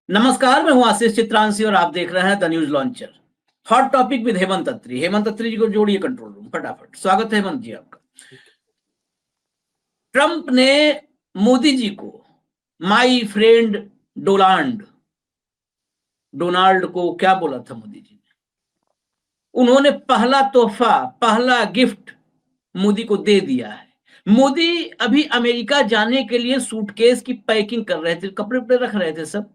नमस्कार, मैं हूं आशीष चित्रांशी और आप देख रहे हैं the news launcher. Hot topic with Hemant Atri. Hemant Atri ji को जोड़िए कंट्रोल रूम फटाफट। स्वागत है हेमंत जी आपका। ट्रंप ने मोदी जी को माई फ्रेंड डोनाल्ड को क्या बोला था मोदी जी ने? उन्होंने पहला तोहफा, पहला गिफ्ट मोदी को दे दिया है। मोदी अभी अमेरिका जाने के लिए सूटकेस की पैकिंग कर रहे थे, कपड़े उपड़े रख रहे थे। सब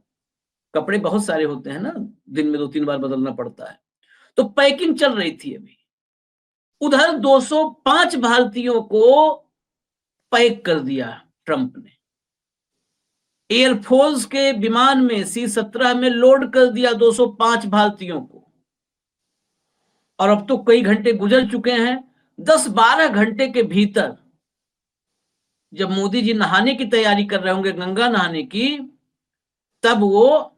कपड़े बहुत सारे होते हैं ना, दिन में 2-3 बार बदलना पड़ता है, तो पैकिंग चल रही थी अभी। उधर 205 भारतीयों को पैक कर दिया ट्रंप ने। एयरफोर्स के विमान में C-17 में लोड कर दिया 205 भारतीयों को। और अब तो कई घंटे गुजर चुके हैं। 10-12 घंटे के भीतर जब मोदी जी नहाने की तैयारी कर रहे होंगे, गंगा नहाने की, तब वो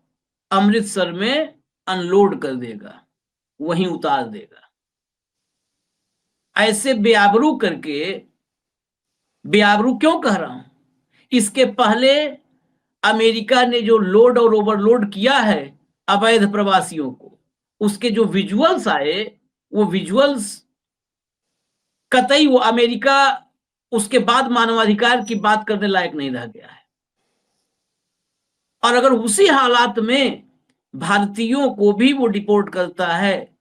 अमृतसर में अनलोड कर देगा, वहीं उतार देगा। ऐसे बेआबरू करके, बेआबरू क्यों कह रहा हूं, इसके पहले अमेरिका ने जो लोड और ओवरलोड किया है अवैध प्रवासियों को, उसके जो विजुअल्स आए, वो विजुअल्स कतई वो अमेरिका उसके बाद मानवाधिकार की बात करने लायक नहीं रह गया है। और अगर उसी हालात में भारतीयों को भी वो डिपोर्ट करता है,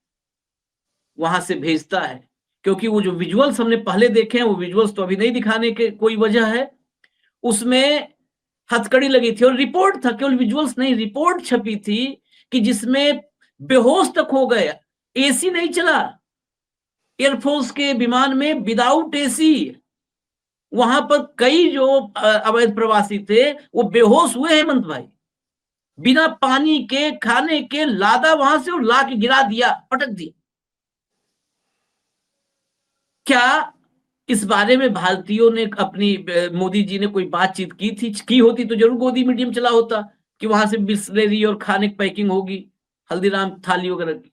वहां से भेजता है, क्योंकि वो जो विजुअल्स हमने पहले देखे हैं, वो विजुअल्स तो अभी नहीं दिखाने के कोई वजह है। उसमें हथकड़ी लगी थी और रिपोर्ट था, केवल विजुअल्स नहीं, रिपोर्ट छपी थी कि जिसमें बेहोश तक हो गए। एसी नहीं चला एयरफोर्स के विमान में, विदाउट एसी। वहां पर कई जो अवैध प्रवासी थे वो बेहोश हुए हेमंत भाई, बिना पानी के, खाने के, लादा वहां से और ला के गिरा दिया, पटक दिया। क्या इस बारे में भारतीयों ने अपनी, मोदी जी ने कोई बातचीत की होती तो जरूर गोदी मीडियम चला होता कि वहां से बिस्लेरी और खाने की पैकिंग होगी, हल्दीराम थाली वगैरह की।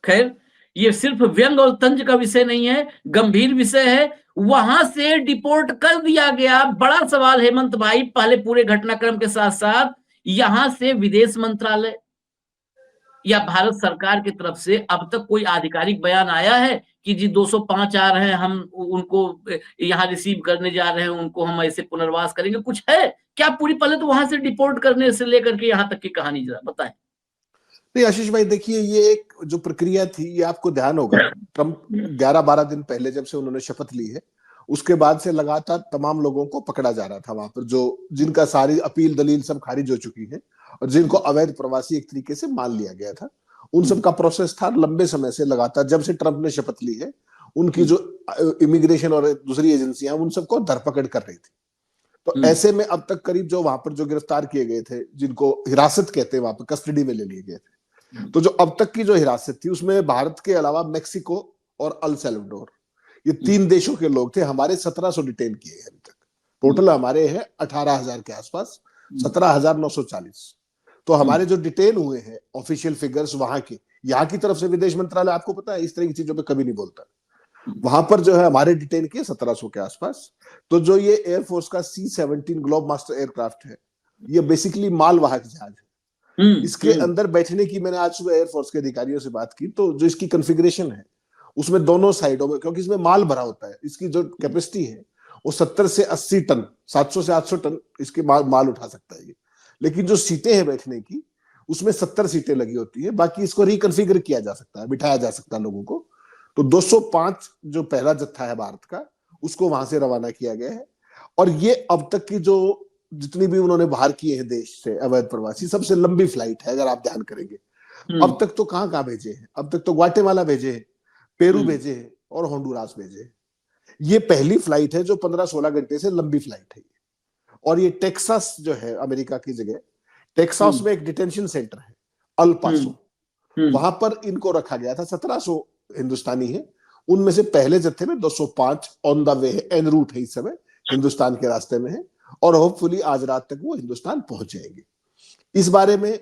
खैर, ये सिर्फ व्यंग और तंज का विषय नहीं है, गंभीर विषय है। वहां से डिपोर्ट कर दिया गया। बड़ा सवाल हेमंत भाई, पहले पूरे घटनाक्रम के साथ साथ यहां से विदेश मंत्रालय या भारत सरकार की तरफ से अब तक कोई आधिकारिक बयान आया है कि जी 205 आ रहे हैं, हम उनको यहाँ रिसीव करने जा रहे हैं, उनको हम ऐसे पुनर्वास करेंगे, कुछ है क्या? पूरी पहले तो वहां से डिपोर्ट करने से लेकर के यहाँ तक की कहानी जरा बताएं। नहीं आशीष भाई, देखिए ये एक जो प्रक्रिया थी, ये आपको ध्यान होगा ट्रंप 11-12 दिन पहले जब से उन्होंने शपथ ली है, उसके बाद से लगातार तमाम लोगों को पकड़ा जा रहा था वहां पर, जो जिनका सारी अपील दलील सब खारिज हो चुकी है और जिनको अवैध प्रवासी एक तरीके से मान लिया गया था। उन सब का प्रोसेस था लंबे समय से, लगातार जब से ट्रंप ने शपथ ली है, उनकी जो इमिग्रेशन और दूसरी एजेंसियां उन सबको धरपकड़ कर रही थी। तो ऐसे में अब तक करीब जो वहां पर जो गिरफ्तार किए गए थे, जिनको हिरासत कहते हैं, वहां पर कस्टडी में ले लिए गए थे, तो जो अब तक की जो हिरासत थी उसमें भारत के अलावा मेक्सिको और अल सल्वाडोर, ये 3 देशों के लोग थे। हमारे 1700 डिटेन किए हैं अभी तक। टोटल हमारे हैं 18,000 के आसपास, 17,940। तो हमारे जो डिटेन हुए हैं, ऑफिशियल फिगर्स वहां के, यहाँ की तरफ से विदेश मंत्रालय आपको पता है इस तरह की चीजों पे कभी नहीं बोलता, वहां पर जो है हमारे डिटेन किए 1700 के आसपास। तो जो ये एयरफोर्स का C-17 ग्लोब मास्टर एयरक्राफ्ट है, ये बेसिकली मालवाहक जहाज है। इसके अंदर बैठने की मैंने आज सुबह एयरफोर्स के अधिकारियों से बात की, तो जो इसकी कॉन्फ़िगरेशन है उसमें दोनों साइडों में, क्योंकि इसमें माल भरा होता है, इसकी जो कैपेसिटी है वो 70 से 80 टन, 700 से 800 टन इसके माल उठा सकता है ये। लेकिन जो सीटें हैं बैठने की, उसमें 70 सीटें लगी होती है, बाकी इसको रिकॉन्फ़िगर किया जा सकता है, बिठाया जा सकता है लोगों को। तो 205 जो पहला जत्था है भारत का, उसको वहां से रवाना किया गया है। और ये अब तक की जो जितनी भी उन्होंने बाहर किए हैं देश से अवैध प्रवासी, सबसे लंबी फ्लाइट है, अगर आप ध्यान करेंगे। अब तक तो कहां भेजे हैं? अब तक तो ग्वाटेमाला भेजे हैं, पेरू भेजे हैं और होंडुरास भेजे हैं। ये पहली फ्लाइट है जो 15-16 घंटे से लंबी फ्लाइट है। और ये टेक्सास जो है अमेरिका की जगह, टेक्सास में एक डिटेंशन सेंटर है अल पासो, वहां पर इनको रखा गया था। 1700 हिंदुस्तानी है, उनमें से पहले जत्थे में 205 ऑन द वे है, एन रूट है, इस समय हिंदुस्तान के रास्ते में है, और होपफुली आज रात तक वो हिंदुस्तान पहुंच जाएंगे। इस बारे में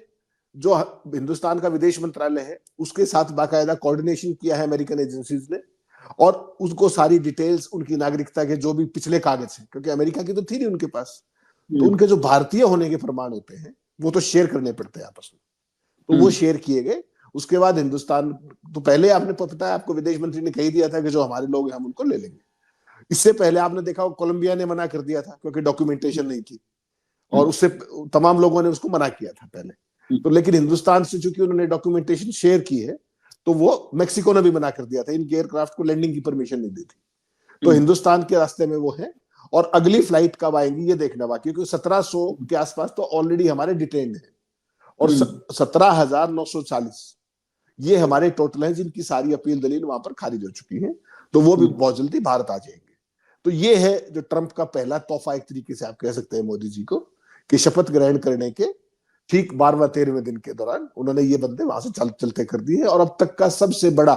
जो हिंदुस्तान का विदेश मंत्रालय है, उसके साथ बाकायदा कोऑर्डिनेशन किया है अमेरिकन एजेंसीज ने, और उसको सारी डिटेल्स, उनकी नागरिकता के जो भी पिछले कागज हैं, क्योंकि अमेरिका की तो थी नहीं उनके पास, तो उनके जो भारतीय होने के प्रमाण होते हैं वो तो शेयर करने पड़ते हैं आपस में, तो वो शेयर किए गए। उसके बाद हिंदुस्तान, तो पहले आपने पता है आपको विदेश मंत्री ने कही दिया था कि जो हमारे लोग हैं हम उनको ले लेंगे। इससे पहले आपने देखा कोलंबिया ने मना कर दिया था क्योंकि डॉक्यूमेंटेशन नहीं थी, और उससे तमाम लोगों ने उसको मना किया था पहले। तो लेकिन हिंदुस्तान से चूंकि उन्होंने डॉक्यूमेंटेशन शेयर की है, तो वो मेक्सिको ने भी मना कर दिया था, इनके एयरक्राफ्ट को लैंडिंग की परमिशन नहीं दी थी। तो हिंदुस्तान के रास्ते में वो है, और अगली फ्लाइट कब आएंगी ये देखना बाकी, क्योंकि 1700 के आसपास तो ऑलरेडी हमारे डिटेन्ड है, और 17,940 ये हमारे टोटल हैं जिनकी सारी अपील दलील वहां पर खारिज हो चुकी है। तो वो भी बहुत जल्दी भारत आ जाएंगे। तो ये है जो ट्रंप का पहला तोहफा, एक तरीके से आप कह सकते हैं मोदी जी को, कि शपथ ग्रहण करने के ठीक 12वें-13वें दिन के दौरान उन्होंने ये बंदे वहां से चलते कर दिए। और अब तक का सबसे बड़ा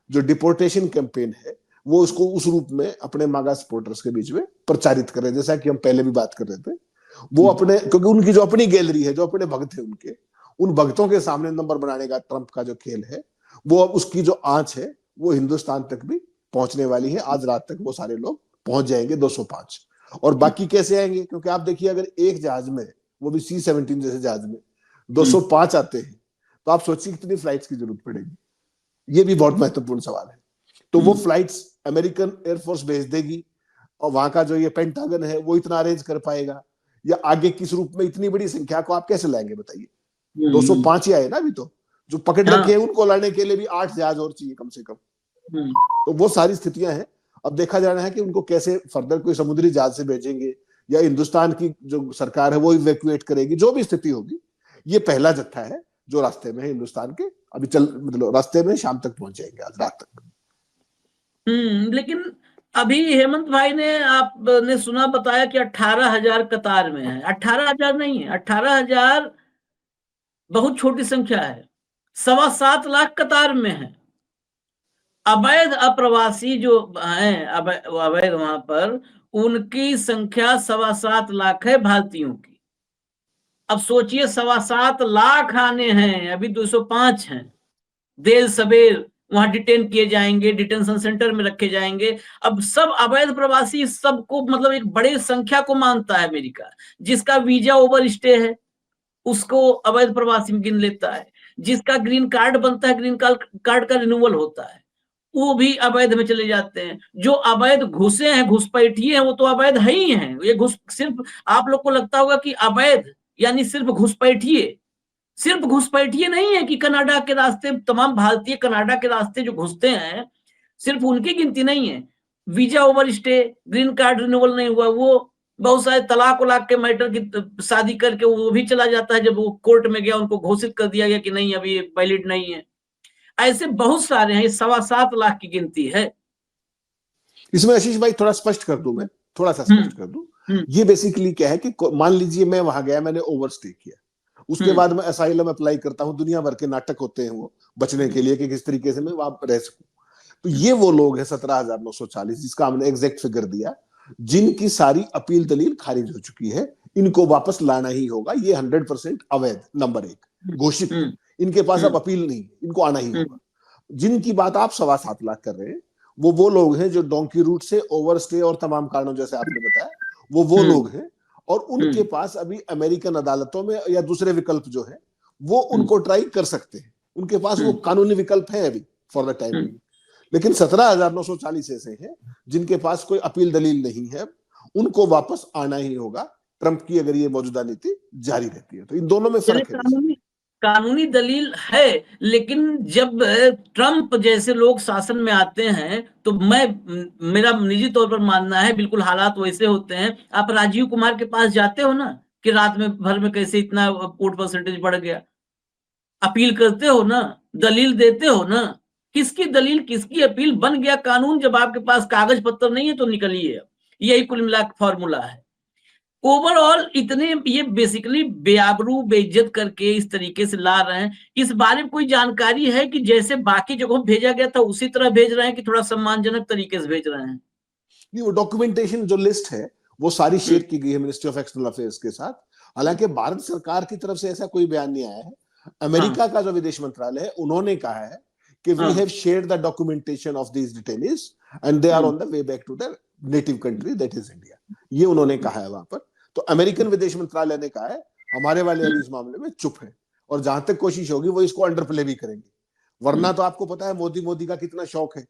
जो डिपोर्टेशन कैंपेन है वो उसको उस रूप में अपने मागा सपोर्टर्स के बीच में प्रचारित कर रहे हैं, जैसा कि हम पहले भी बात कर रहे थे। वो अपने, क्योंकि उनकी जो अपनी गैलरी है, जो अपने भक्त है उनके, उन भक्तों के सामने नंबर बनाने का ट्रंप का जो खेल है, वो अब उसकी जो आंच है वो हिंदुस्तान तक भी पहुंचने वाली है। आज रात तक वो सारे लोग पहुंच जाएंगे 205। और बाकी कैसे आएंगे, क्योंकि आप देखिए अगर एक जहाज में, वो भी C-17 जैसे जहाज में 205 आते हैं, तो आप सोचिए कितनी फ्लाइट्स की जरूरत पड़ेगी। ये भी बहुत महत्वपूर्ण सवाल है। तो वो फ्लाइट्स अमेरिकन एयरफोर्स भेज देगी, और वहां का जो ये पेंटागन है वो इतना अरेंज कर पाएगा, या आगे किस रूप में इतनी बड़ी संख्या को आप कैसे लाएंगे बताइए। 205 ही आए ना अभी, तो जो पकड़ रखे हैं उनको लाने के लिए भी 8 जहाज और चाहिए कम से कम। तो वो सारी स्थितियां हैं। अब देखा जा रहा है कि उनको कैसे फर्दर कोई समुद्री जहाज से भेजेंगे, या हिंदुस्तान की जो सरकार है वो इवैक्यूएट करेगी, जो भी स्थिति होगी। ये पहला जत्था है जो रास्ते में है हिंदुस्तान के, अभी मतलब रास्ते में शाम तक पहुंच जाएंगे, आज रात तक। लेकिन अभी हेमंत भाई ने, आपने सुना, बताया कि 18,000 कतार में है। 18,000 नहीं है, 18,000 बहुत छोटी संख्या है। 7.25 लाख कतार में है। अवैध अप्रवासी जो हैं, अवैध वहां पर, उनकी संख्या 7.25 लाख है भारतीयों की। अब सोचिए 7.25 लाख आने हैं, अभी 205 हैं। देर सवेर वहां डिटेन किए जाएंगे, डिटेंशन सेंटर में रखे जाएंगे। अब सब अवैध प्रवासी, सबको मतलब एक बड़े संख्या को मानता है अमेरिका। जिसका वीजा ओवर स्टे है उसको अवैध प्रवासी में गिन लेता है। जिसका ग्रीन कार्ड बनता है, ग्रीन कार्ड का रिन्यूअल होता है, वो भी अवैध में चले जाते हैं। जो अवैध घुसे हैं, घुसपैठिए हैं, वो तो अवैध है ही हैं। ये सिर्फ आप लोग को लगता होगा कि अवैध यानी सिर्फ घुसपैठिए, सिर्फ घुसपैठिए नहीं है कि कनाडा के रास्ते, तमाम भारतीय कनाडा के रास्ते जो घुसते हैं, सिर्फ उनकी गिनती नहीं है। Visa over stay, green card renewal नहीं हुआ, वो बहुत सारे तलाक उलाक के मैटर की शादी करके वो भी चला जाता है। जब वो कोर्ट में गया, उनको घोषित कर दिया गया कि नहीं, अभी ये वैलिड नहीं है। ऐसे बहुत सारे हैं। 7.25 लाख की गिनती है। इसमें आशीष भाई थोड़ा स्पष्ट कर दूं, मैं थोड़ा सा स्पष्ट कर दूं। ये बेसिकली क्या है कि मान लीजिए मैं वहां गया, मैंने ओवरस्टे किया, उसके बाद मैं असाइलम अप्लाई करता हूं। दुनिया भर के नाटक होते हैं वो बचने के लिए कि किस तरीके से मैं वहां रह सकूं। तो ये वो लोग हैं 17,940, जिसका हमने एग्जैक्ट फिगर दिया, जिनकी सारी अपील दलील खारिज हो चुकी है। इनको वापस लाना ही होगा। ये 100% अवैध, नंबर 1 घोषित। इनके पास अब अपील नहीं, इनको आना ही होगा। जिनकी बात आप 7.25 लाख कर रहे हैं, वो लोग हैं जो डोंकी रूट से ओवरस्टे और तमाम कारणों जैसे आपने बताया, वो लोग हैं। और उनके पास अभी अमेरिकन अदालतों में या दूसरे विकल्प जो है वो उनको ट्राई कर सकते हैं। उनके पास वो कानूनी विकल्प है अभी फॉर द टाइम। लेकिन 17,940 ऐसे हैं जिनके पास कोई अपील दलील नहीं है। उनको वापस आना ही होगा, ट्रंप की अगर ये मौजूदा नीति जारी रहती है। तो इन दोनों में फर्क है। कानूनी दलील है, लेकिन जब ट्रंप जैसे लोग शासन में आते हैं तो मेरा निजी तौर पर मानना है, बिल्कुल हालात वैसे होते हैं। आप राजीव कुमार के पास जाते हो ना कि रात में भर में कैसे इतना वोट परसेंटेज बढ़ गया, अपील करते हो ना, दलील देते हो ना। किसकी दलील, किसकी अपील? बन गया कानून। जब आपके पास कागज पत्र नहीं है तो निकलिए। यही कुल मिला फॉर्मूला है। ओवरऑल इतने ये बेसिकली बेआबरू, बेइज्जत करके इस तरीके से ला रहे हैं। इस बारे में कोई जानकारी है कि जैसे बाकी जगहों भेजा गया था उसी तरह भेज रहे हैं कि थोड़ा सम्मानजनक तरीके से भेज रहे हैं? नहीं, वो डॉक्यूमेंटेशन जो लिस्ट है वो सारी शेयर की गई है मिनिस्ट्री ऑफ एक्सटर्नल अफेयर्स के साथ। हालांकि भारत सरकार की तरफ से ऐसा कोई बयान नहीं आया है। अमेरिका का जो विदेश मंत्रालय है उन्होंने कहा है कि we have shared the documentation of these detainees and they are on the way back to their native country, that is India. ये उन्होंने कहा है वहां पर। तो अमेरिकन विदेश मंत्रालय ने कहा है हमारे वाले अभी इस मामले में चुप है, और जहां तक कोशिश होगी वो इसको अंडर प्ले भी करेंगे। वरना तो आपको पता है मोदी का कितना शौक है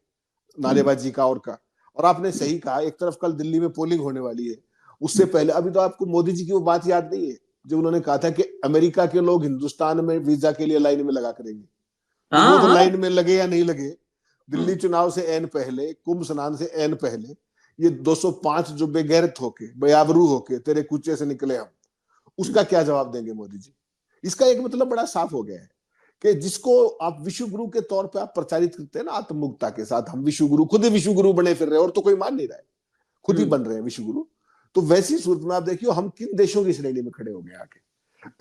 नारेबाजी का और आपने सही कहा, एक तरफ कल दिल्ली में पोलिंग होने वाली है, उससे पहले अभी तो आपको मोदी जी की वो बात याद नहीं है जो उन्होंने कहा था कि अमेरिका के लोग हिंदुस्तान में वीजा के लिए लाइन में लगा करेंगे। तो वो तो लाइन में लगे या नहीं लगे, दिल्ली चुनाव से एन पहले, कुंभ स्नान से एन पहले, ये 205 जो बेगैरत होके, बेआबरू होके तेरे कूचे से निकले हम, उसका क्या जवाब देंगे मोदी जी? इसका एक मतलब बड़ा साफ हो गया है कि जिसको आप विश्व गुरु के तौर पे आप प्रचारित करते हैं ना आत्ममुक्ता के साथ, हम विश्व गुरु, खुद ही विश्व गुरु बने फिर रहे, और तो कोई मान नहीं रहा है, खुद ही बन रहे हैं विश्व गुरु। तो वैसी सूरत में आप देखिए हम किन देशों की श्रेणी में खड़े हो गए आके।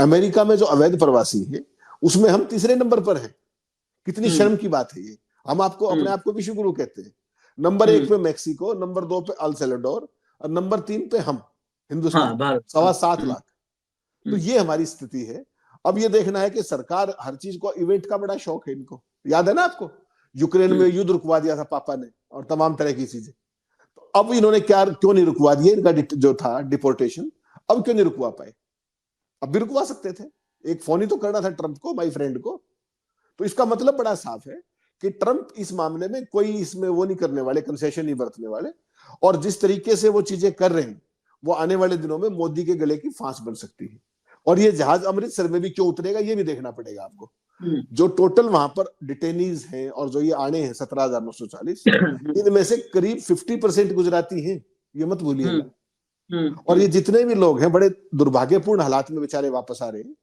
अमेरिका में जो अवैध प्रवासी है उसमें हम तीसरे नंबर पर हैं। कितनी शर्म की बात है ये। हम आपको अपने आप को विश्व गुरु कहते हैं। नंबर 1 पे मैक्सिको, नंबर 2 पे अल सैल्वाडोर, और नंबर 3 पे हम हिंदुस्तान, 7.25 लाख। तो ये हमारी स्थिति है। अब ये देखना है कि सरकार, हर चीज को इवेंट का बड़ा शौक है इनको, याद है ना आपको, यूक्रेन में युद्ध रुकवा दिया था पापा ने और तमाम तरह की चीजें। तो अब इन्होंने क्यों नहीं रुकवा दिया इनका जो था डिपोर्टेशन, अब क्यों नहीं रुकवा पाए? अब भी रुकवा सकते थे, एक फोन ही तो करना था ट्रंप को, माई फ्रेंड को। तो इसका मतलब बड़ा साफ है कि ट्रंप इस मामले में कोई इसमें वो नहीं करने वाले, कंसेशन नहीं बरतने वाले, और जिस तरीके से वो चीजें कर रहे हैं वो आने वाले दिनों में मोदी के गले की फांस बन सकती है। और ये जहाज अमृतसर में भी क्यों उतरेगा ये भी देखना पड़ेगा आपको। जो टोटल वहां पर डिटेनीज हैं और जो ये आने हैं 17,940, इनमें से करीब 50% गुजराती हैं, ये मत भूलिएगा। और ये जितने भी लोग हैं बड़े दुर्भाग्यपूर्ण हालात में बेचारे वापस आ रहे हैं।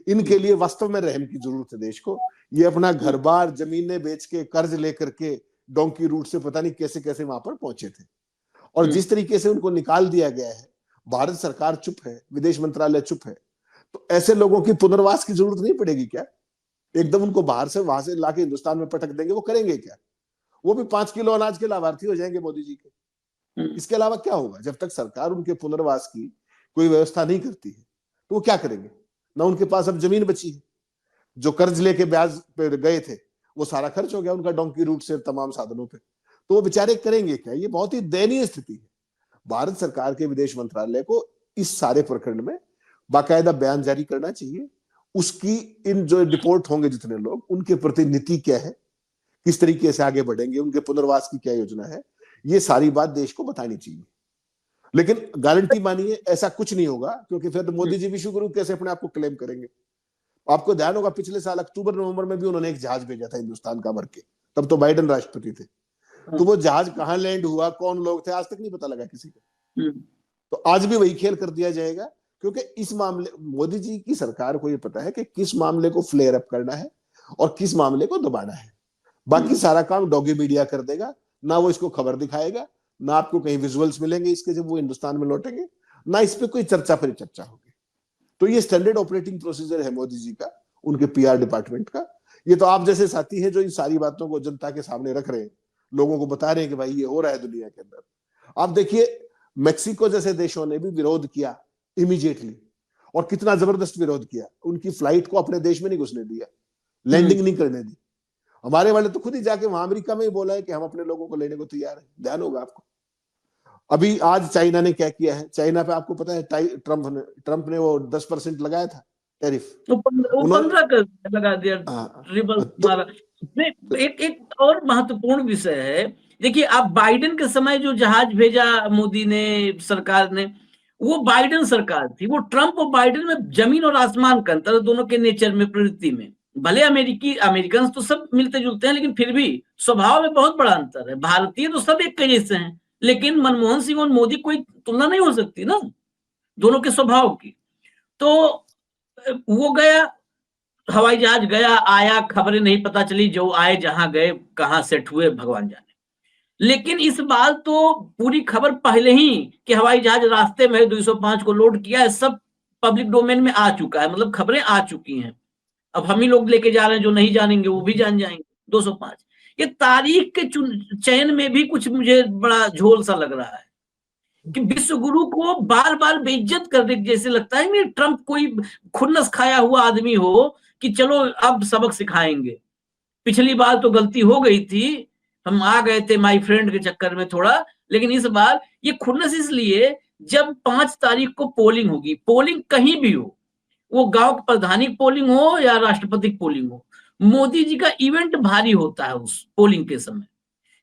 इनके लिए वास्तव में रहम की जरूरत है देश को। ये अपना घर बार, जमीनें बेच के, कर्ज लेकर के डोंकी रूट से पता नहीं कैसे कैसे वहां पर पहुंचे थे, और जिस तरीके से उनको निकाल दिया गया है, भारत सरकार चुप है, विदेश मंत्रालय चुप है। तो ऐसे लोगों की पुनर्वास की जरूरत नहीं पड़ेगी क्या? एकदम उनको बाहर से वहां से लाके हिंदुस्तान में पटक देंगे, वो करेंगे क्या? वो भी 5 किलो अनाज के लाभार्थी हो जाएंगे मोदी जी के। इसके अलावा क्या होगा? जब तक सरकार उनके पुनर्वास की कोई व्यवस्था नहीं करती है तो वो क्या करेंगे? ना उनके पास अब जमीन बची है, जो कर्ज लेके ब्याज पे गए थे वो सारा खर्च हो गया उनका डोंकी रूट से तमाम साधनों पे। तो वो बेचारे करेंगे क्या? ये बहुत ही दयनीय स्थिति है। भारत सरकार के विदेश मंत्रालय को इस सारे प्रकरण में बाकायदा बयान जारी करना चाहिए। उसकी इन जो डिपोर्ट होंगे जितने लोग, उनके प्रति नीति क्या है, किस तरीके से आगे बढ़ेंगे, उनके पुनर्वास की क्या योजना है, ये सारी बात देश को बतानी चाहिए। लेकिन गारंटी मानिए ऐसा कुछ नहीं होगा, क्योंकि फिर तो मोदी जी विश्व गुरु कैसे अपने आप को क्लेम करेंगे? आपको ध्यान होगा पिछले साल अक्टूबर नवंबर में भी उन्होंने एक जहाज भेजा था हिंदुस्तान का भर के, तब तो बाइडेन राष्ट्रपति थे। तो वो जहाज कहां लैंड हुआ, कौन लोग थे, आज तक नहीं पता लगा किसी को। तो आज भी वही खेल कर दिया जाएगा, क्योंकि इस मामले, मोदी जी की सरकार को ये पता है कि किस मामले को फ्लेयर अप करना है और किस मामले को दबाना है। बाकी सारा काम डॉगी मीडिया कर देगा। ना वो इसको खबर दिखाएगा, ना आपको कहीं विजुअल्स मिलेंगे इसके जब वो हिंदुस्तान में लौटेंगे, ना इस पे कोई चर्चा परिचर्चा होगी। तो ये स्टैंडर्ड ऑपरेटिंग प्रोसीजर है मोदी जी का, उनके पीआर डिपार्टमेंट का। ये तो आप जैसे साथी हैं जो इन सारी बातों को जनता के सामने रख रहे हैं, लोगों को बता रहे हैं कि भाई ये हो रहा है दुनिया के अंदर। आप देखिए मेक्सिको जैसे देशों ने भी विरोध किया इमीडिएटली, और कितना जबरदस्त विरोध किया। उनकी फ्लाइट को अपने देश में नहीं घुसने दिया, लैंडिंग नहीं करने दी। हमारे वाले तो खुद ही जाके वहां अमेरिका में ही बोला है कि हम अपने लोगों को लेने को तैयार है। ध्यान होगा आपको। अभी आज चाइना ने क्या किया है, चाइना पे आपको पता है ट्रंप ने वो 10% लगाया था टैरिफ, 15 लगा दिया ट्रिपल मारा। एक और महत्वपूर्ण विषय है, देखिए आप बाइडेन के समय जो जहाज भेजा मोदी ने, सरकार ने, वो बाइडेन सरकार थी। वो ट्रंप और बाइडेन में जमीन और आसमान का अंतर, दोनों के नेचर में, प्रवृत्ति में। भले अमेरिकन तो सब मिलते जुलते हैं, लेकिन फिर भी स्वभाव में बहुत बड़ा अंतर है। भारतीय तो सब एक जैसे हैं, लेकिन मनमोहन सिंह और मोदी कोई तुलना नहीं हो सकती ना दोनों के स्वभाव की। तो वो गया, हवाई जहाज गया, आया, खबरें नहीं पता चली, जो आए जहां गए, कहां सेट हुए भगवान जाने। लेकिन इस बार तो पूरी खबर पहले ही कि हवाई जहाज रास्ते में 205 को लोड किया है, सब पब्लिक डोमेन में आ चुका है, मतलब खबरें आ चुकी हैं। अब हम ही लोग लेके जा रहे हैं, जो नहीं जानेंगे वो भी जान जाएंगे। 205 ये तारीख के चयन में भी कुछ मुझे बड़ा झोल सा लग रहा है कि विश्व गुरु को बार बार बेइज्जत करने जैसे लगता है कि ट्रंप कोई खुन्नस खाया हुआ आदमी हो कि चलो अब सबक सिखाएंगे। पिछली बार तो गलती हो गई थी, हम आ गए थे माय फ्रेंड के चक्कर में थोड़ा, लेकिन इस बार ये खुन्नस इसलिए, जब 5 तारीख को पोलिंग होगी, पोलिंग कहीं भी हो, वो गांव की प्रधानी पोलिंग हो या राष्ट्रपति की पोलिंग हो, मोदी जी का इवेंट भारी होता है उस पोलिंग के समय।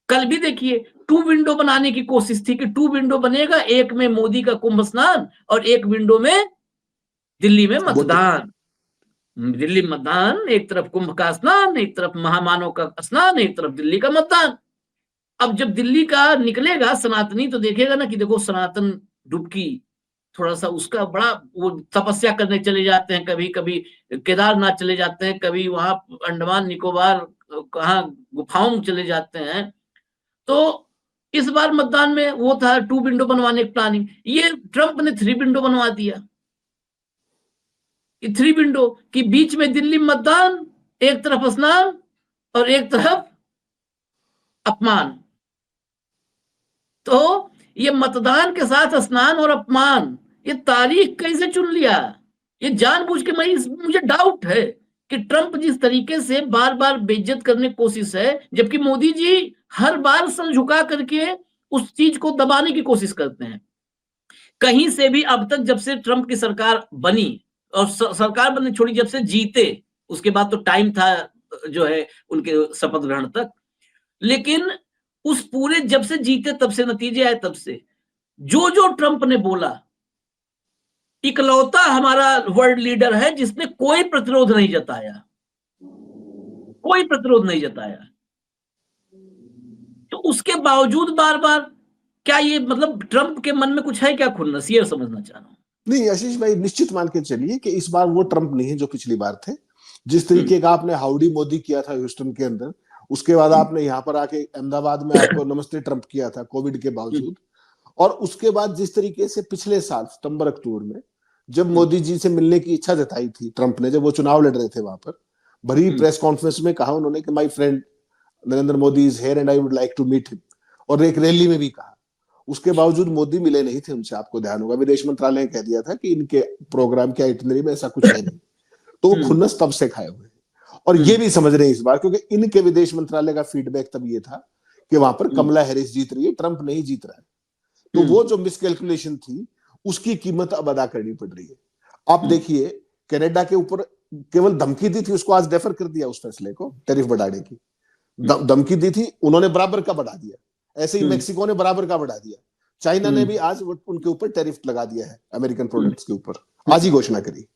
कल भी देखिए 2 विंडो बनाने की कोशिश थी कि 2 विंडो बनेगा, एक में मोदी का कुंभ स्नान और एक विंडो में दिल्ली में मतदान। दिल्ली मतदान, एक तरफ कुंभ का स्नान, एक तरफ महामानव का स्नान, एक तरफ दिल्ली का मतदान। अब जब दिल्ली का निकलेगा सनातनी तो देखेगा ना कि देखो सनातन डुबकी, थोड़ा सा उसका बड़ा वो तपस्या करने चले जाते हैं, कभी कभी केदारनाथ चले जाते हैं, कभी वहां अंडमान निकोबार कहाँ गुफाओं में चले जाते हैं। तो इस बार मतदान में वो था 2 विंडो बनवाने की प्लानिंग, ये ट्रंप ने 3 विंडो बनवा दिया। 3 विंडो कि बीच में दिल्ली मतदान, एक तरफ स्नान और एक तरफ अपमान। तो ये मतदान के साथ स्नान और अपमान, ये तारीख कैसे चुन लिया? ये जानबूझ के, मुझे डाउट है कि ट्रंप जिस तरीके से बार बार बेइज्जत करने की कोशिश है, जबकि मोदी जी हर बार सर झुका करके उस चीज को दबाने की कोशिश करते हैं। कहीं से भी अब तक जब से ट्रंप की सरकार बनी, और सरकार बनने छोड़ी, जब से जीते, उसके बाद तो टाइम था जो है उनके शपथ ग्रहण तक, लेकिन उस पूरे जब से जीते तब से नतीजे आए, तब से जो जो ट्रंप ने बोला, इकलौता हमारा वर्ल्ड लीडर है जिसने कोई प्रतिरोध नहीं जताया, कोई प्रतिरोध नहीं जताया। तो उसके बावजूद बार बार, क्या ये मतलब ट्रंप के मन में कुछ है क्या खुन्नस, ये समझना चाह रहा हूं। नहीं आशीष भाई, निश्चित मान के चलिए कि इस बार वो ट्रंप नहीं है जो पिछली बार थे। जिस तरीके का आपने हाउडी मोदी किया था ह्यूस्टन के अंदर, उसके बाद आपने यहाँ पर आके अहमदाबाद में आपको नमस्ते ट्रंप किया था कोविड के बावजूद, और उसके बाद जिस तरीके से पिछले साल सितंबर अक्टूबर में जब मोदी जी से मिलने की इच्छा जताई थी ट्रंप ने, जब वो चुनाव लड़ रहे थे, वहां पर भरी प्रेस कॉन्फ्रेंस में कहा उन्होंने कि my friend Narendra Modi is here and I would like to meet him, और एक रैली में भी कहा। उसके बावजूद मोदी मिले नहीं थे उनसे, आपको ध्यान होगा विदेश मंत्रालय ने कह दिया था कि इनके प्रोग्राम के आइटिनरी में ऐसा कुछ है नहीं। तो वो खुन्नस तब से खाए हुए, और ये भी समझ रहे हैं इस बार, क्योंकि इनके विदेश मंत्रालय का फीडबैक तब ये था कि वहां पर कमला हैरिस जीत रही है, ट्रंप नहीं जीत रहा है। तो वो जो मिसकैलकुलेशन थी उसकी कीमत अब अदा करनी पड़ रही है। आप देखिए कनाडा के ऊपर केवल धमकी दी थी, उसको आज डेफर कर दिया उस फैसले को टैरिफ बढ़ाने की। धमकी दी थी, उन्होंने बराबर का बढ़ा दिया। ऐसे ही मेक्सिको ने बराबर का बढ़ा दिया। चाइना ने भी आज उनके ऊपर टैरिफ लगा दिया है अमेरिकन प्रोडक्ट्स के ऊपर, आज ही घोषणा करी।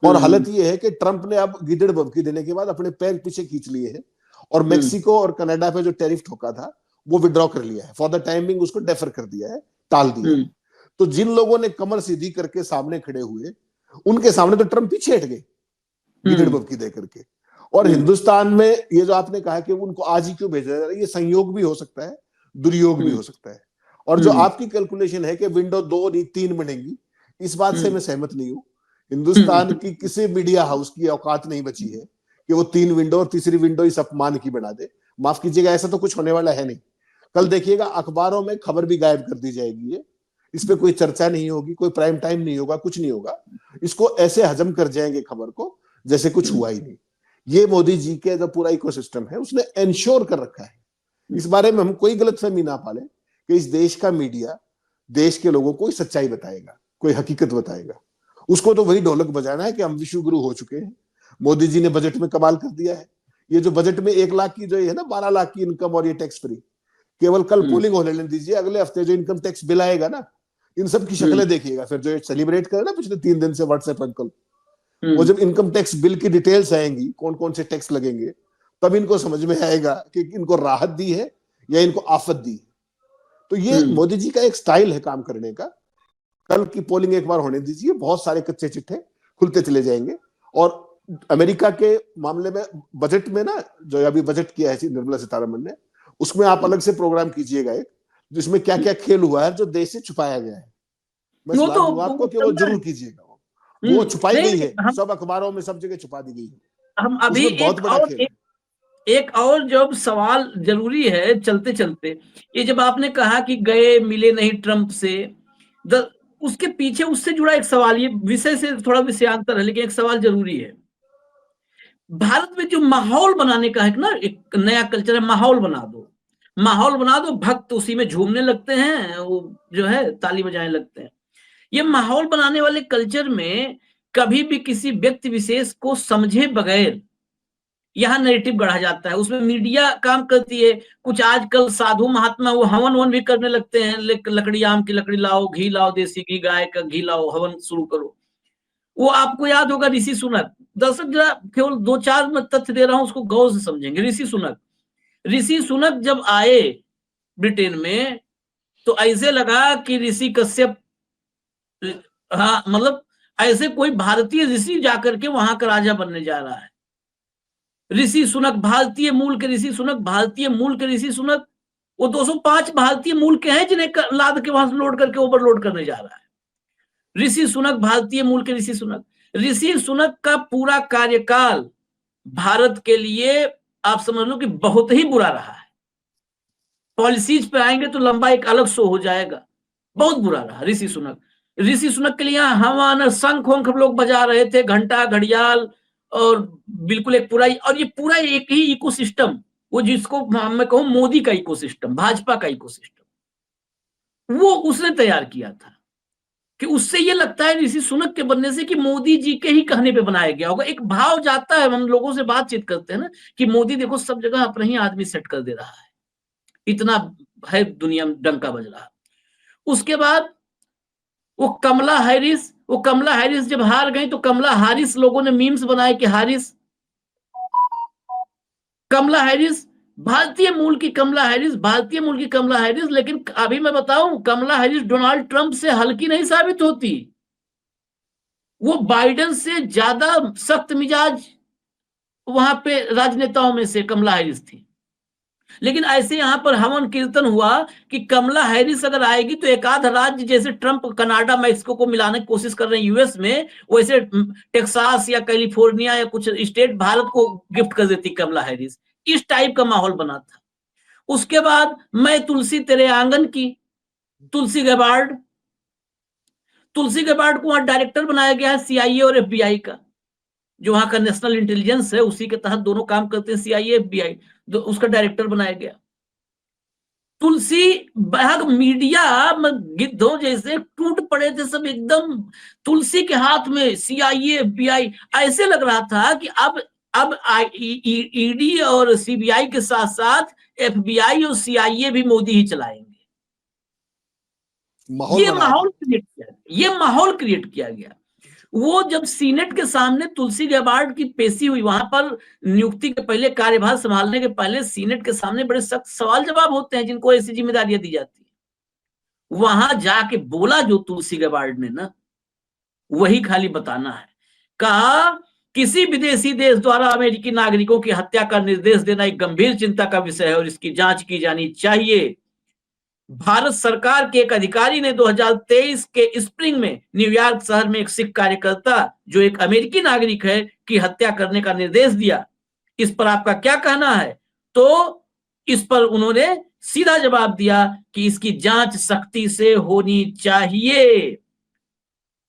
और हालत ये है कि ट्रंप ने अब गिदड़ बबकी देने के बाद अपने पैर पीछे खींच लिए हैं, और मेक्सिको और कनाडा पे जो टैरिफ ठोका था वो विड्रॉ कर लिया है, फॉर द टाइमिंग उसको डेफर कर दिया है, टाल दिया है। तो जिन लोगों ने कमर सीधी करके सामने खड़े हुए, उनके सामने तो ट्रंप पीछे हट गए गिदड़ बबकी दे करके। और हिंदुस्तान में ये जो आपने कहा कि उनको आज ही क्यों भेजा जा रहा है, ये संयोग भी हो सकता है, दुर्योग भी हो सकता है। और जो आपकी कैलकुलेशन है कि विंडो 2 नहीं 3 बनेंगी, इस बात से मैं सहमत नहीं हूं। हिंदुस्तान की किसी मीडिया हाउस की औकात नहीं बची है कि वो 3 विंडो और तीसरी विंडो इस अपमान की बना दे। माफ कीजिएगा, ऐसा तो कुछ होने वाला है नहीं। कल देखिएगा अखबारों में खबर भी गायब कर दी जाएगी है, इस पे कोई चर्चा नहीं होगी, कोई प्राइम टाइम नहीं होगा, कुछ नहीं होगा। इसको ऐसे हजम कर जाएंगे खबर को जैसे कुछ हुआ ही नहीं। ये मोदी जी के जो पूरा इकोसिस्टम है उसने एंश्योर कर रखा है। इस बारे में हम कोई गलतफहमी ना पाले कि इस देश का मीडिया देश के लोगों को सच्चाई बताएगा, कोई हकीकत बताएगा। उसको तो वही ढोलक बजाना है कि हम विश्व गुरु हो चुके हैं। मोदी जी ने बजट में कमाल कर दिया है। ये जो बजट में 1 लाख की जो है ना 12 लाख की इनकम और ये टैक्स फ्री, केवल कल पोलिंग होने लेने दीजिए, अगले हफ्ते जो इनकम टैक्स बिल आएगा ना, इन सब की शक्लें देखिएगा। फिर जो सेलिब्रेट करे ना पिछले 3 दिन से व्हाट्सएप अंकल, वो जब इनकम टैक्स बिल की डिटेल्स आएंगी, कौन कौन से टैक्स लगेंगे, तब इनको समझ में आएगा कि इनको राहत दी है या इनको आफत दी है। तो ये मोदी जी का एक स्टाइल है काम करने का। कल की पोलिंग एक बार होने दीजिए, बहुत सारे कच्चे चिट्ठे खुलते चले जाएंगे। और अमेरिका के मामले में बजट में ना, जो अभी बजट किया है निर्मला सीतारमण ने, उसमें आप अलग से प्रोग्राम कीजिएगा एक, जिसमें क्या क्या खेल हुआ है जो देश से छुपाया गया है। मैं सलाह दूंगा आपको कि वो जरूर कीजिएगा। वो छुपाई गई है, सब अखबारों में सब जगह छुपा दी गई है। हम अभी बहुत बड़ा खेल है। एक और जब सवाल जरूरी है चलते चलते, ये जब आपने कहा कि गए मिले नहीं ट्रंप से, उसके पीछे उससे जुड़ा एक सवाल, ये विषय से थोड़ा विषयांतर है लेकिन एक सवाल जरूरी है। भारत में जो माहौल बनाने का है ना, एक नया कल्चर है, माहौल बना दो, माहौल बना दो, भक्त उसी में झूमने लगते हैं, वो जो है ताली बजाने लगते हैं। ये माहौल बनाने वाले कल्चर में कभी भी किसी व्यक्ति विशेष को समझे बगैर यहाँ नैरेटिव गढ़ा जाता है, उसमें मीडिया काम करती है। कुछ आजकल साधु महात्मा वो हवन वन भी करने लगते हैं, लकड़ी, आम की लकड़ी लाओ, घी लाओ, देसी घी, गाय का घी लाओ, हवन शुरू करो। वो आपको याद होगा ऋषि सुनक। दर्शक जरा केवल 2-4 मैं तथ्य दे रहा हूं, उसको गौर से समझेंगे। ऋषि सुनक जब आए ब्रिटेन में तो ऐसे लगा कि ऋषि कश्यप, हाँ मतलब ऐसे कोई भारतीय ऋषि जाकर के वहां का राजा बनने जा रहा है। ऋषि सुनक भारतीय मूल के ऋषि सुनक, भारतीय मूल के ऋषि सुनक, वो 205 भारतीय मूल के हैं जिन्हें लाद के वहां से लोड करके ओवरलोड करने जा रहा है। ऋषि सुनक भारतीय मूल के ऋषि सुनक का पूरा कार्यकाल भारत के लिए आप समझ लो कि बहुत ही बुरा रहा है। पॉलिसीज पे आएंगे तो लंबा एक अलग शो हो जाएगा। बहुत बुरा रहा ऋषि सुनक के लिए हवन शंख वंख लोग बजा रहे थे, घंटा घड़ियाल, और बिल्कुल एक पूरा, और ये पूरा एक ही इकोसिस्टम, वो जिसको मैं कहूं मोदी का इकोसिस्टम, भाजपा का इकोसिस्टम, वो उसने तैयार किया था। कि उससे ये लगता है ऋषि सुनक के बनने से कि मोदी जी के ही कहने पे बनाया गया होगा। एक भाव जाता है, हम लोगों से बातचीत करते हैं ना कि मोदी देखो सब जगह अपना ही आदमी सेट कर दे रहा है, इतना है दुनिया में डंका बज रहा। उसके बाद वो कमला हैरिस जब हार गई तो कमला हारिस लोगों ने मीम्स बनाए कि कमला हैरिस भारतीय मूल की कमला हैरिस, लेकिन अभी मैं बताऊं कमला हैरिस डोनाल्ड ट्रंप से हल्की नहीं साबित होती। वो बाइडेन से ज्यादा सख्त मिजाज वहां पे राजनेताओं में से कमला हैरिस थी। लेकिन ऐसे यहां पर हवन कीर्तन हुआ कि कमला हैरिस अगर आएगी तो एक आध राज्य, जैसे ट्रंप कनाडा मैक्सिको को मिलाने की कोशिश कर रहे हैं यूएस में, वैसे टेक्सास या कैलिफोर्निया या कुछ स्टेट भारत को गिफ्ट कर देती कमला हैरिस। इस टाइप का माहौल बना था। उसके बाद मैं तुलसी तेरे आंगन की, तुलसी गबार्ड को वहां डायरेक्टर बनाया गया है सीआईए और एफबीआई का, जो वहां का नेशनल इंटेलिजेंस है उसी के तहत दोनों काम करते हैं, सीआईए एफबीआई, उसका डायरेक्टर बनाया गया। तुलसी बहग मीडिया गिद्धों जैसे टूट पड़े थे सब एकदम, तुलसी के हाथ में सीआईए एफबीआई। ऐसे लग रहा था कि अब ईडी और सीबीआई के साथ साथ एफबीआई और सीआईए भी मोदी ही चलाएंगे। ये माहौल क्रिएट किया गया। वो जब सीनेट के सामने तुलसी गबार्ड की पेशी हुई, वहां पर नियुक्ति के पहले, कार्यभार संभालने के पहले सीनेट के सामने बड़े सख्त सवाल जवाब होते हैं जिनको ऐसी जिम्मेदारियां दी जाती है। वहां जाके बोला जो तुलसी गबार्ड ने ना, वही खाली बताना है। कहा किसी विदेशी देश द्वारा अमेरिकी नागरिकों की हत्या का निर्देश देना एक गंभीर चिंता का विषय है और इसकी जांच की जानी चाहिए। भारत सरकार के एक अधिकारी ने 2023 के स्प्रिंग में न्यूयॉर्क शहर में एक सिख कार्यकर्ता जो एक अमेरिकी नागरिक है की हत्या करने का निर्देश दिया। इस पर आपका क्या कहना है? तो इस पर उन्होंने सीधा जवाब दिया कि इसकी जांच सख्ती से होनी चाहिए।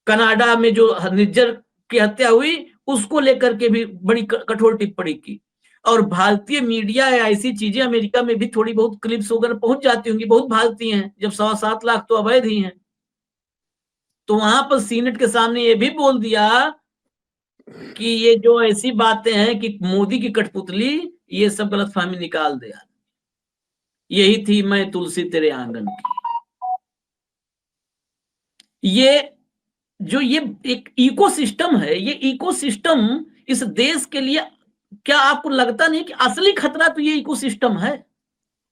कनाडा में जो निर्जर की हत्या हुई उसको लेकर के भी बड़ी कठोर टिप्पणी की। और भारतीय मीडिया या ऐसी चीजें अमेरिका में भी थोड़ी बहुत क्लिप्स वगैरह पहुंच जाती होंगी, बहुत भारतीय हैं, जब 7.25 लाख तो अवैध ही हैं। तो वहां पर सीनेट के सामने ये भी बोल दिया कि ये जो ऐसी बातें हैं कि मोदी की कठपुतली, ये सब गलतफहमी निकाल दे। यही थी मैं तुलसी तेरे आंगन की। ये एक इकोसिस्टम है, ये इकोसिस्टम इस देश के लिए, क्या आपको लगता नहीं कि असली खतरा तो ये इकोसिस्टम है?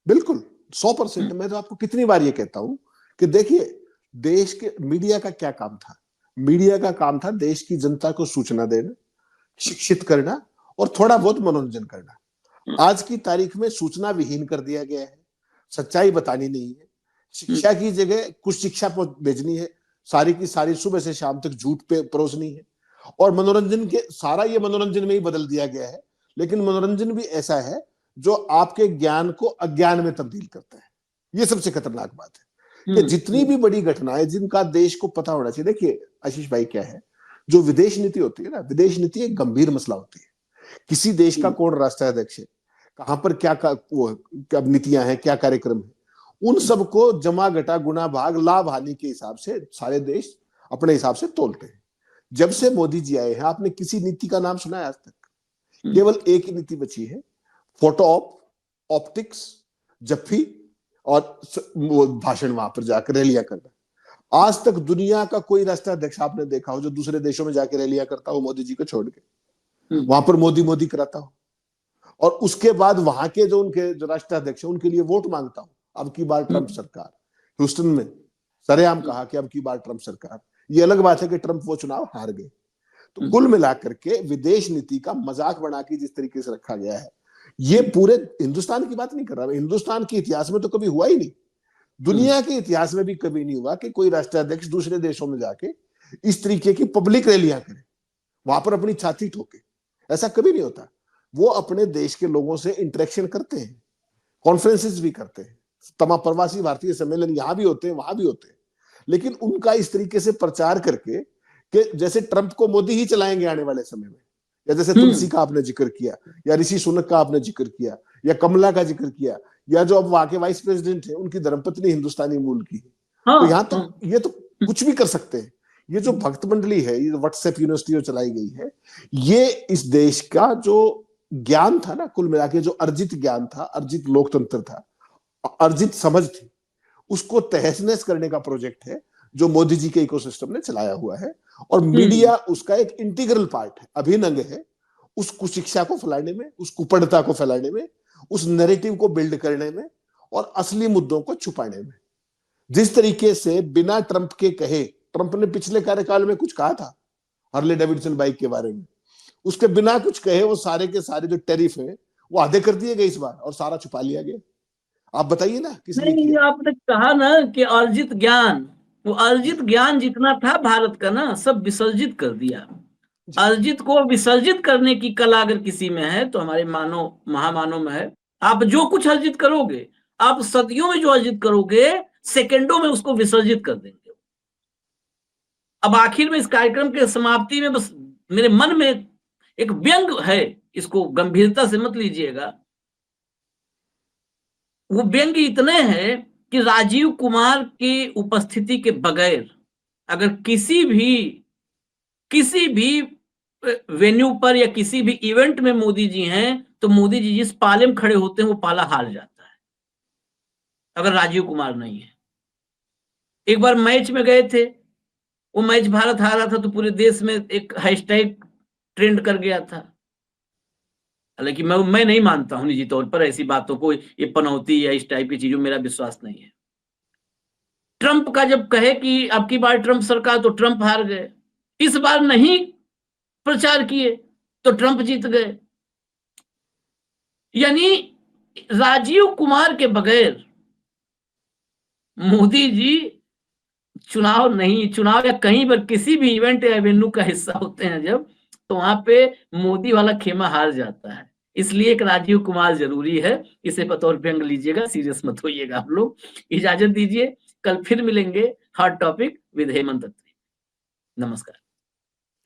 बिल्कुल 100%। मैं तो आपको कितनी बार ये कहता हूं कि देखिए देश के मीडिया का क्या काम था। मीडिया का काम था देश की जनता को सूचना देना, शिक्षित करना और थोड़ा बहुत मनोरंजन करना। आज की तारीख में सूचना विहीन कर दिया गया है, सच्चाई बतानी नहीं है, शिक्षा की जगह कुछ शिक्षा भेजनी है, सारी की सारी सुबह से शाम तक झूठ पे परोसनी है, और मनोरंजन के सारा ये मनोरंजन में ही बदल दिया गया है। लेकिन मनोरंजन भी ऐसा है जो आपके ज्ञान को अज्ञान में तब्दील करता है। ये सबसे खतरनाक बात है कि जितनी भी बड़ी घटनाएं जिनका देश को पता होना चाहिए। देखिए आशीष भाई, क्या है जो विदेश नीति होती है ना, विदेश नीति एक गंभीर मसला होती है। किसी देश का कौन राष्ट्राध्यक्ष है, कहां पर क्या नीतियां हैं, क्या कार्यक्रम है, उन सबको जमा घटा गुना भाग लाभ हानि के हिसाब से सारे देश अपने हिसाब से तोलते हैं। जब से मोदी जी आए हैं आपने किसी नीति का नाम सुना है आज तक? केवल एक ही नीति बची है, फोटो ऑप, ऑप्टिक्स, जफ्फी और भाषण वहां पर जाकर रैलियां करना। आज तक दुनिया का कोई राष्ट्राध्यक्ष आपने देखा हो जो दूसरे देशों में जाके रैलियां करता हो मोदी जी को छोड़ के, वहां पर मोदी मोदी कराता हो, और उसके बाद वहां के जो उनके जो राष्ट्राध्यक्ष उनके लिए वोट मांगता हो। अब की बार ट्रंप सरकार, ह्यूस्टन में सरेआम कहा कि अब की बार ट्रंप सरकार। ये अलग बात है कि ट्रंप वो चुनाव हार गए। तो कुल मिलाकर के विदेश नीति का मजाक बना के जिस तरीके से रखा गया है, ये पूरे हिंदुस्तान की बात नहीं कर रहा, हिंदुस्तान के इतिहास में तो कभी हुआ ही नहीं, दुनिया के इतिहास में भी कभी नहीं हुआ कि कोई राष्ट्राध्यक्ष दूसरे देशों में जाके इस तरीके की पब्लिक रैलियां करे, वहां पर अपनी छाती ठोके। ऐसा कभी नहीं होता। वो अपने देश के लोगों से इंटरेक्शन करते हैं, कॉन्फ्रेंसेस भी करते हैं, तमाम प्रवासी भारतीय सम्मेलन यहां भी होते हैं वहां भी होते हैं, लेकिन उनका इस तरीके से प्रचार करके कि जैसे ट्रंप को मोदी ही चलाएंगे आने वाले समय में, या जैसे तुलसी का आपने जिक्र किया, या ऋषि सुनक का आपने जिक्र किया, या कमला का जिक्र किया, या जो अब वहां के वाइस प्रेसिडेंट है उनकी धर्मपत्नी हिंदुस्तानी मूल की है। तो यहाँ तो ये तो कुछ भी कर सकते हैं। ये जो भक्त मंडली है, ये व्हाट्सएप यूनिवर्सिटी जो चलाई गई है, ये इस देश का जो ज्ञान था ना, कुल मिला के जो अर्जित ज्ञान था, अर्जित लोकतंत्र था, अर्जित समझ थी, उसको तहस नहस करने का प्रोजेक्ट है जो मोदी जी के इकोसिस्टम ने चलाया हुआ है। और मीडिया उसका एक इंटीग्रल पार्ट है, अभिन्न अंग है, उस कुशिक्षा को फैलाने में, उस कुपड़ता को फैलाने में, उस नैरेटिव को बिल्ड करने में और असली मुद्दों को छुपाने में। जिस तरीके से बिना ट्रंप के कहे, ट्रंप ने पिछले कार्यकाल में कुछ कहा था हार्ले डेविडसन बाइक के बारे में, उसके बिना कुछ कहे वो सारे के सारे जो टैरिफ है वो आधे कर दिए गए इस बार, और सारा छुपा लिया गया। आप बताइए ना किसने किया? आपने कहा ना कि अर्जित ज्ञान, वो अर्जित ज्ञान जितना था भारत का ना, सब विसर्जित कर दिया। अर्जित को विसर्जित करने की कला अगर किसी में है तो हमारे मानव महामानव में है। आप जो कुछ अर्जित करोगे, आप सदियों में जो अर्जित करोगे, सेकंडों में उसको विसर्जित कर देंगे। अब आखिर में इस कार्यक्रम के समाप्ति में बस मेरे मन में एक व्यंग है, इसको गंभीरता से मत लीजिएगा। वो व्यंग इतने हैं कि राजीव कुमार की उपस्थिति के बगैर अगर किसी भी वेन्यू पर या किसी भी इवेंट में मोदी जी हैं, तो मोदी जी जिस पाले में खड़े होते हैं वो पाला हार जाता है अगर राजीव कुमार नहीं है। एक बार मैच में गए थे, वो मैच भारत हारा था तो पूरे देश में एक हैशटैग ट्रेंड कर गया था। हालांकि मैं नहीं मानता हूं निजी तौर पर ऐसी बातों को, ये पनौती या इस टाइप की चीजों में मेरा विश्वास नहीं है। ट्रंप का जब कहे कि अब की बार ट्रंप सरकार, तो ट्रंप हार गए। इस बार नहीं प्रचार किए तो ट्रंप जीत गए। यानी राजीव कुमार के बगैर मोदी जी चुनाव या कहीं पर किसी भी इवेंट या वेन्यू का हिस्सा होते हैं जब, तो वहां पे मोदी वाला खेमा हार जाता है। इसलिए एक राजीव कुमार जरूरी है। इसे बतौर व्यंग लीजिएगा, सीरियस मत होइएगा आप लोग। इजाजत दीजिए, कल फिर मिलेंगे हॉट टॉपिक विद हेमंत अत्री। नमस्कार।